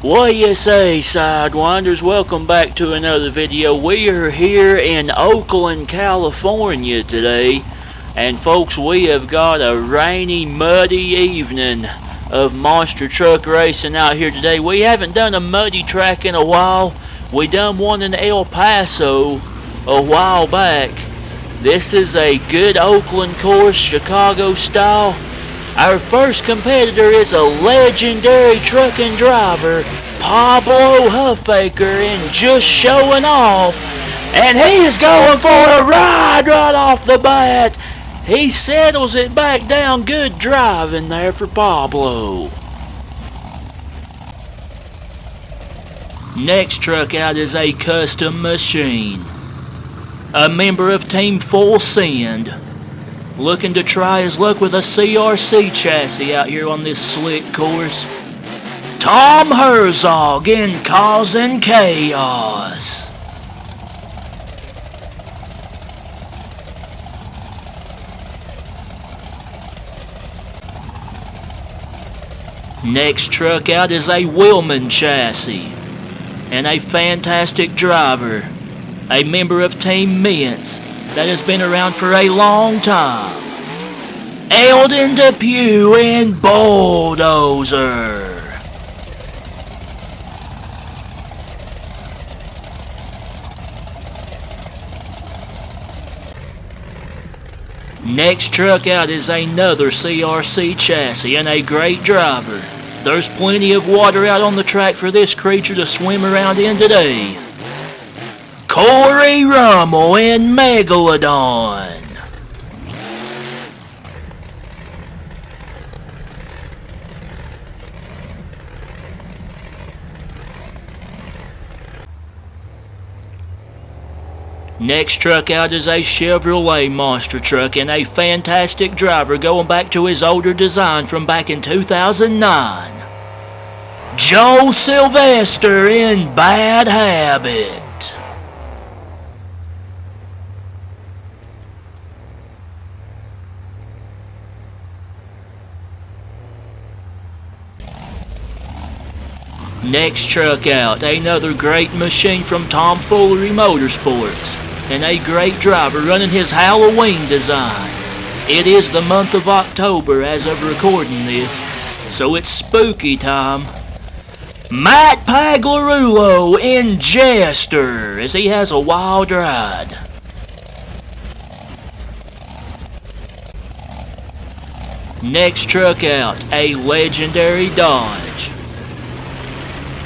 What you say, Sidewinders? Welcome back to another video. We are here in Oakland, California today. And folks, we have got a rainy, muddy evening of monster truck racing out here today. We haven't done a muddy track in a while. We done one in El Paso a while back. This is a good Oakland course, Chicago style. Our first competitor is a legendary trucking driver, Pablo Huffaker, and just showing off. And he's going for a ride right off the bat. He settles it back down. Good driving there for Pablo. Next truck out is a custom machine. A member of Team Full Send. Looking to try his luck with a CRC chassis out here on this slick course. Tom Herzog in Causing Chaos. Next truck out is a Willman chassis. And a fantastic driver. A member of Team Mintz that has been around for a long time. Eldon Depew in Bulldozer. Next truck out is another CRC chassis and a great driver. There's plenty of water out on the track for this creature to swim around in today. Corey Rummel in Megalodon. Next truck out is a Chevrolet monster truck and a fantastic driver going back to his older design from back in 2009. Joe Sylvester in Bad Habit. Next truck out, another great machine from Tomfoolery Motorsports, and a great driver running his Halloween design. It is the month of October as of recording this, so it's spooky time. Matt Paglarulo in Jester, as he has a wild ride. Next truck out, a legendary Dodge.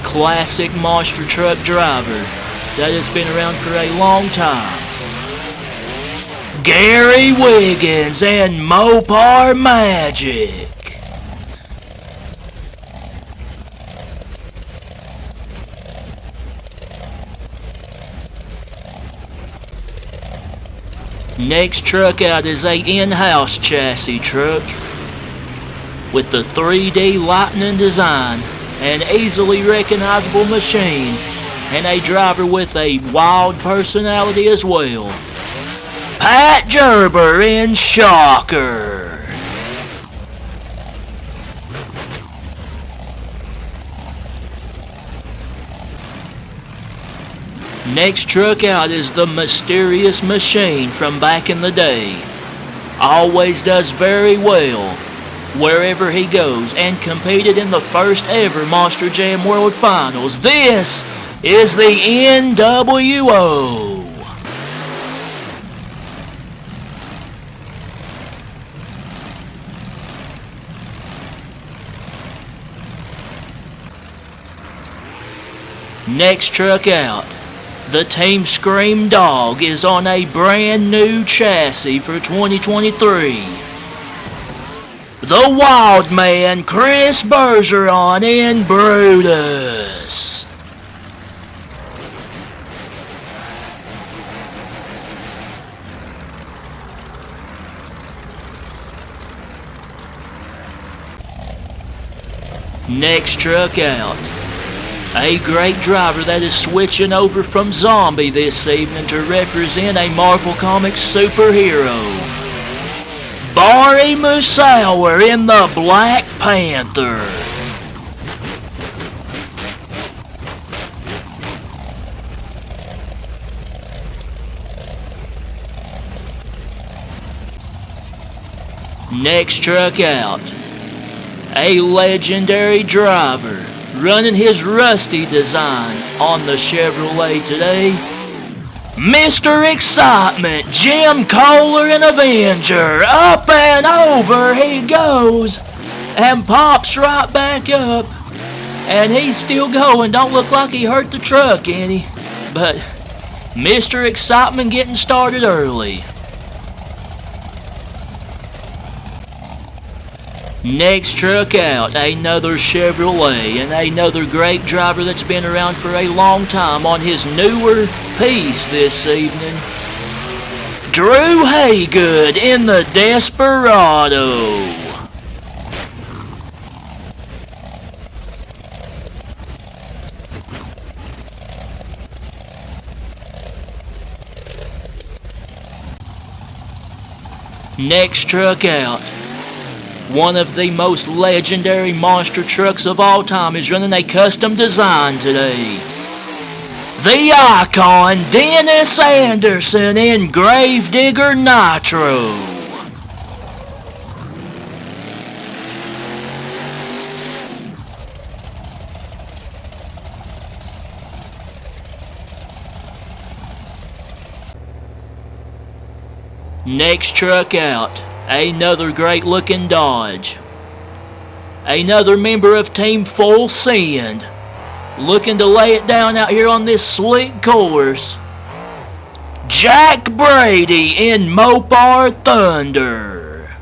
Classic monster truck driver that has been around for a long time. Gary Wiggins and Mopar Magic. Next truck out is a in-house chassis truck with the 3D lightning design. An easily recognizable machine, and a driver with a wild personality as well. Pat Gerber in Shocker. Next truck out is the mysterious machine from back in the day. Always does very well wherever he goes, and competed in the first ever Monster Jam World Finals. This is the NWO. Next truck out, the Team Scream Dog is on a brand new chassis for 2023. The Wild Man, Chris Bergeron in Brutus. Next truck out, a great driver that is switching over from Zombie this evening to represent a Marvel Comics superhero. Barry Musauer in the Black Panther. Next truck out, a legendary driver running his rusty design on the Chevrolet today. Mr. Excitement, Jim Kohler and Avenger. Up and over he goes and pops right back up. And he's still going. Don't look like he hurt the truck any. But Mr. Excitement getting started early. Next truck out, another Chevrolet and another great driver that's been around for a long time on his newer piece this evening. Drew Haygood in the Desperado. Next truck out, one of the most legendary monster trucks of all time is running a custom design today. The icon Dennis Anderson in Gravedigger Nitro. Next truck out, another great looking Dodge. Another member of Team Full Send, looking to lay it down out here on this slick course. Jack Brady in Mopar Thunder.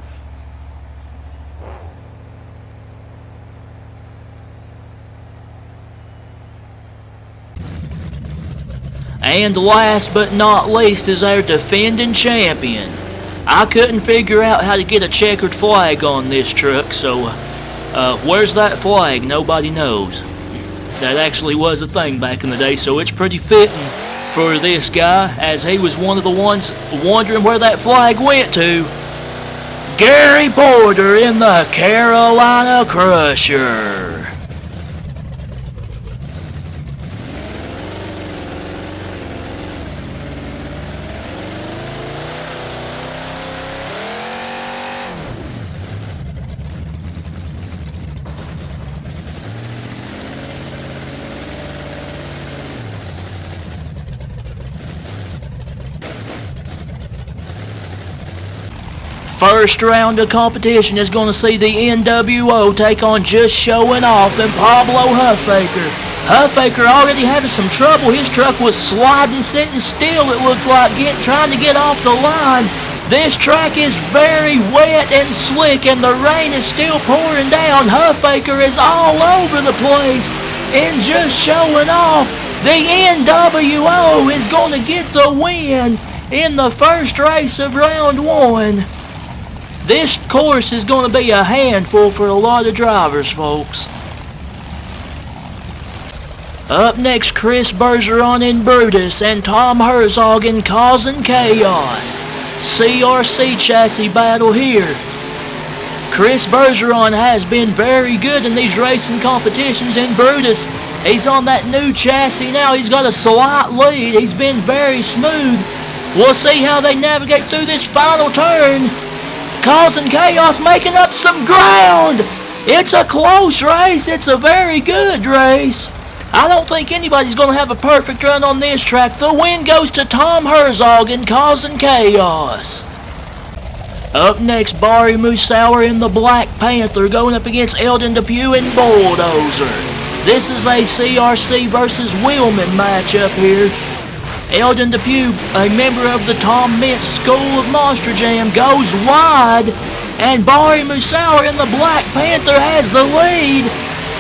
And last but not least is our defending champion. I couldn't figure out how to get a checkered flag on this truck, so where's that flag? Nobody knows. That actually was a thing back in the day, so it's pretty fitting for this guy, as he was one of the ones wondering where that flag went to. Gary Porter in the Carolina Crusher. First round of competition is going to see the NWO take on Just Showing Off and Pablo Huffaker. Huffaker already having some trouble. His truck was sliding, sitting still, it looked like, trying to get off the line. This track is very wet and slick, and the rain is still pouring down. Huffaker is all over the place and Just Showing Off. The NWO is going to get the win in the first race of round one. This course is going to be a handful for a lot of drivers, folks. Up next, Chris Bergeron in Brutus and Tom Herzog in Causing Chaos. CRC chassis battle here. Chris Bergeron has been very good in these racing competitions in Brutus. He's on that new chassis now. He's got a slight lead. He's been very smooth. We'll see how they navigate through this final turn. Causing Chaos making up some ground. It's a close race. It's a very good race. I don't think anybody's going to have a perfect run on this track. The win goes to Tom Herzog in Causing Chaos. Up next, Barry Musauer in the Black Panther going up against Eldon Depew in Bulldozer. This is a CRC versus Wheelman matchup here. Eldon Depew, a member of the Tom Mintz School of Monster Jam, goes wide, and Barry Musauer in the Black Panther has the lead.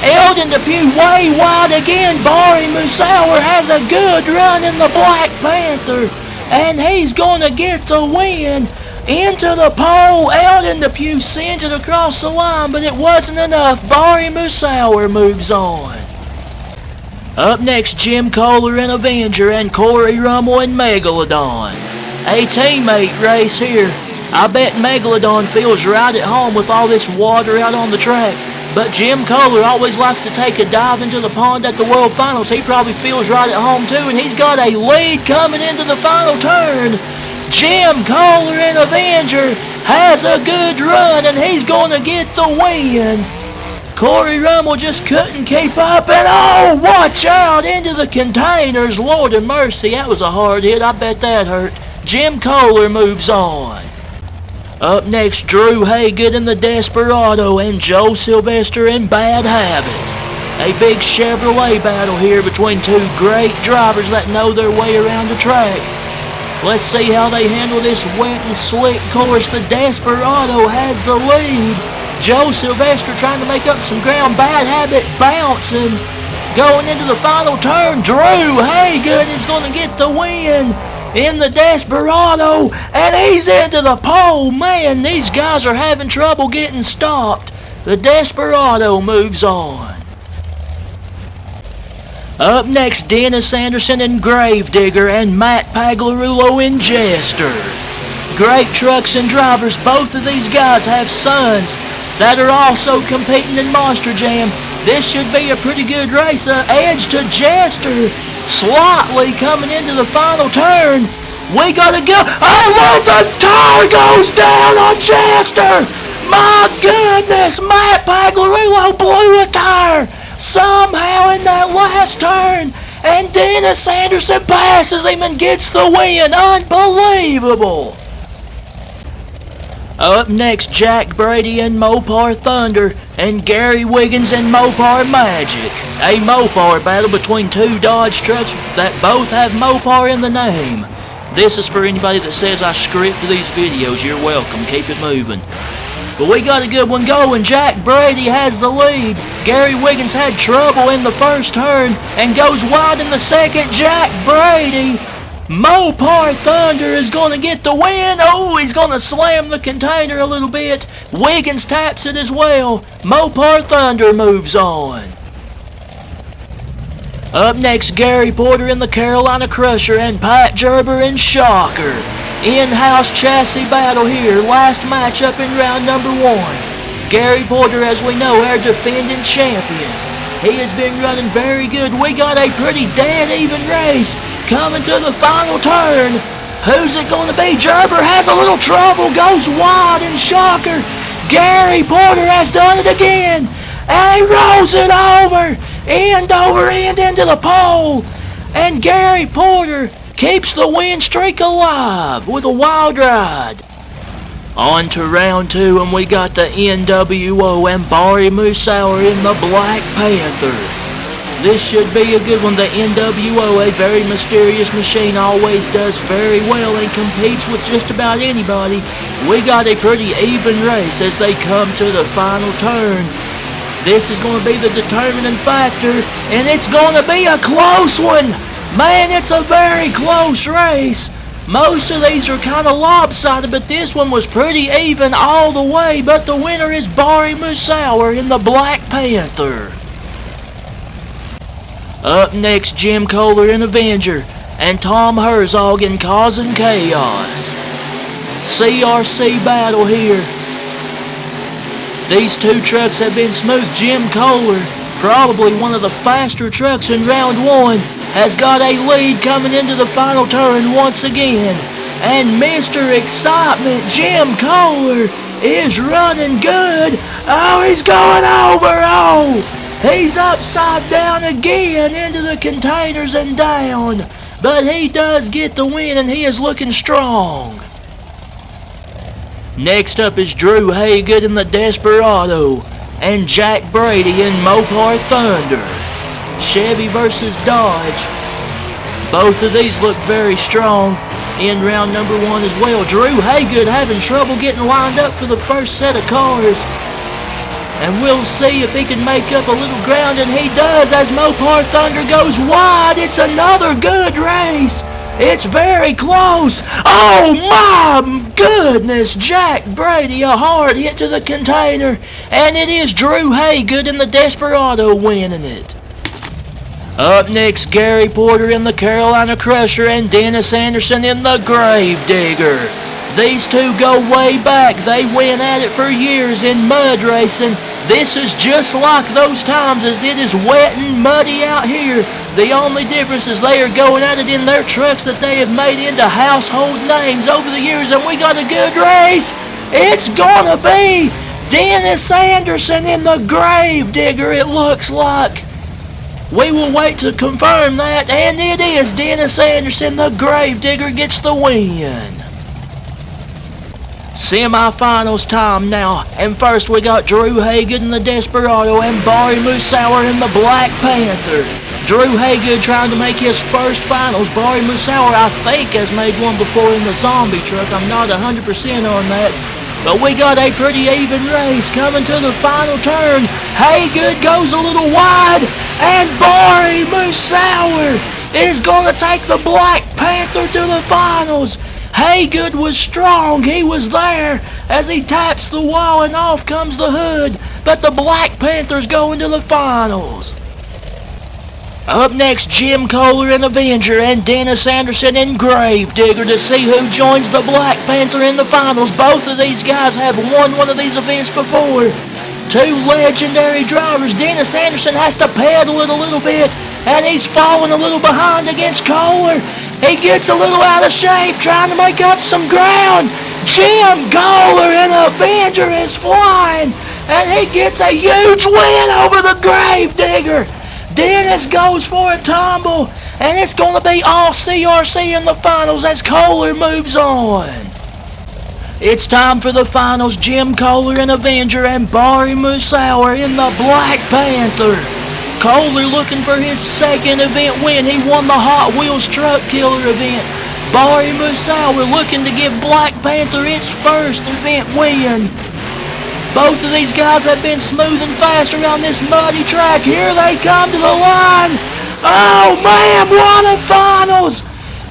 Eldon Depew way wide again. Barry Musauer has a good run in the Black Panther, and he's going to get the win. Into the pole, Eldon Depew sends it across the line, but it wasn't enough. Barry Musauer moves on. Up next, Jim Kohler and Avenger and Corey Rummel and Megalodon. A teammate race here. I bet Megalodon feels right at home with all this water out on the track. But Jim Kohler always likes to take a dive into the pond at the World Finals. He probably feels right at home too, and he's got a lead coming into the final turn. Jim Kohler and Avenger has a good run, and he's going to get the win. Corey Rummel just couldn't keep up, and oh, watch out into the containers. Lord of mercy, that was a hard hit. I bet that hurt. Jim Kohler moves on. Up next, Drew Haygood in the Desperado and Joe Sylvester in Bad Habit. A big Chevrolet battle here between two great drivers that know their way around the track. Let's see how they handle this wet and slick course. The Desperado has the lead. Joe Sylvester trying to make up some ground. Bad Habit bouncing. Going into the final turn, Drew Haygood is going to get the win in the Desperado, and he's into the pole. Man, these guys are having trouble getting stopped. The Desperado moves on. Up next, Dennis Anderson in Gravedigger and Matt Pagliarulo in Jester. Great trucks and drivers. Both of these guys have sons that are also competing in Monster Jam. This should be a pretty good race. Edge to Jester. Slightly coming into the final turn. We gotta go. Oh, the tire goes down on Jester. My goodness, Matt Pagliarulo blew a tire somehow in that last turn, and Dennis Anderson passes him and gets the win. Unbelievable. Up next, Jack Brady and Mopar Thunder and Gary Wiggins and Mopar Magic. A Mopar battle between two Dodge trucks that both have Mopar in the name. This is for anybody that says I script these videos. You're welcome. Keep it moving. But we got a good one going. Jack Brady has the lead. Gary Wiggins had trouble in the first turn and goes wide in the second. Jack Brady. Mopar Thunder is going to get the win. Oh, he's going to slam the container a little bit. Wiggins taps it as well. Mopar Thunder moves on. Up next, Gary Porter in the Carolina Crusher and Pat Gerber in Shocker. In-house chassis battle here. Last matchup in round number 1. Gary Porter, as we know, our defending champion. He has been running very good. We got a pretty dead even race coming to the final turn. Who's it going to be? Gerber has a little trouble. Goes wide in Shocker. Gary Porter has done it again. And he rolls it over end into the pole. And Gary Porter keeps the win streak alive with a wild ride. On to round 2, and we got the NWO and Barry Musauer in the Black Panther. This should be a good one. The NWO, a very mysterious machine, always does very well and competes with just about anybody. We got a pretty even race as they come to the final turn. This is going to be the determining factor, and it's going to be a close one. Man, it's a very close race. Most of these are kind of lopsided, but this one was pretty even all the way. But the winner is Barry Musauer in the Black Panther. Up next, Jim Kohler in Avenger and Tom Herzog in Causing Chaos. CRC battle here. These two trucks have been smooth. Jim Kohler, probably one of the faster trucks in round 1, has got a lead coming into the final turn once again. And Mr. Excitement, Jim Kohler, is running good. Oh, he's going over. Oh, he's upside down again into the containers and down. But he does get the win, and he is looking strong. Next up is Drew Haygood in the Desperado and Jack Brady in Mopar Thunder. Chevy versus Dodge. Both of these look very strong in round number 1 as well. Drew Haygood having trouble getting lined up for the first set of cars. And we'll see if he can make up a little ground, and he does as Mopar Thunder goes wide. It's another good race. It's very close. Oh my goodness, Jack Brady, a hard hit to the container. And it is Drew Haygood in the Desperado winning it. Up next, Gary Porter in the Carolina Crusher and Dennis Anderson in the Gravedigger. These two go way back. They went at it for years in mud racing. This is just like those times as it is wet and muddy out here. The only difference is they are going at it in their trucks that they have made into household names over the years, and we got a good race. It's gonna be Dennis Anderson in the Gravedigger, it looks like. We will wait to confirm that, and it is Dennis Anderson, the Gravedigger, gets the win. Semi-finals time now, and first we got Drew Hagen in the Desperado and Barry Musauer in the Black Panther. Drew Hagen trying to make his first finals. Barry Musauer, I think, has made one before in the zombie truck. I'm not 100% on that. But we got a pretty even race coming to the final turn. Hagen goes a little wide, and Barry Musauer is going to take the Black Panther to the finals. Hagen was strong, he was there as he taps the wall and off comes the hood, but the Black Panther's going to the finals. Up next, Jim Kohler in Avenger and Dennis Anderson in Gravedigger to see who joins the Black Panther in the finals. Both of these guys have won one of these events before. Two legendary drivers. Dennis Anderson has to pedal it a little bit, and he's falling a little behind against Kohler. He gets a little out of shape, trying to make up some ground. Jim Kohler in Avenger is flying, and he gets a huge win over the Gravedigger. Dennis goes for a tumble, and it's going to be all CRC in the finals as Kohler moves on. It's time for the finals. Jim Kohler in Avenger and Barry Musauer in the Black Panther. Kohler looking for his second event win. He won the Hot Wheels Truck Killer event. Barry Musauer looking to give Black Panther its first event win. Both of these guys have been smooth and fast around this muddy track. Here they come to the line. Oh man, what a finals!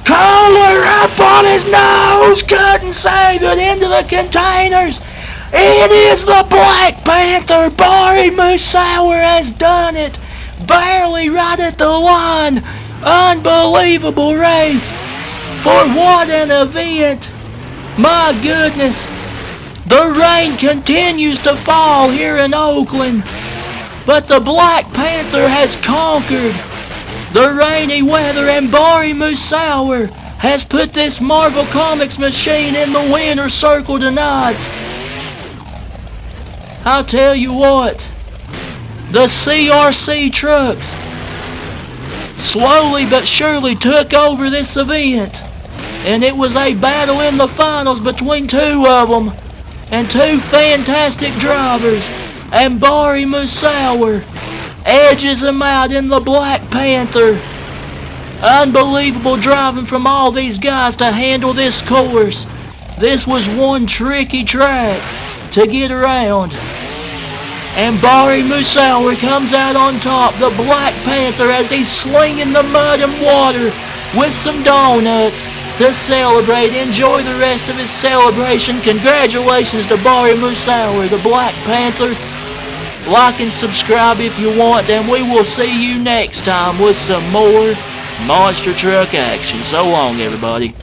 Kohler up on his nose, couldn't save it into the containers. It is the Black Panther. Barry Musauer has done it. Barely right at the line. Unbelievable race. For what an event. My goodness. The rain continues to fall here in Oakland, but the Black Panther has conquered the rainy weather, and Barry Musauer has put this Marvel Comics machine in the winner's circle tonight. I'll tell you what, the CRC trucks slowly but surely took over this event, and it was a battle in the finals between two of them. And two fantastic drivers, and Barry Musauer edges him out in the Black Panther. Unbelievable driving from all these guys to handle this course. This was one tricky track to get around. And Barry Musauer comes out on top, the Black Panther, as he's slinging the mud and water with some donuts to celebrate. Enjoy the rest of his celebration. Congratulations to Barry Musauer, the Black Panther. Like and subscribe if you want, and we will see you next time with some more monster truck action. So long, everybody.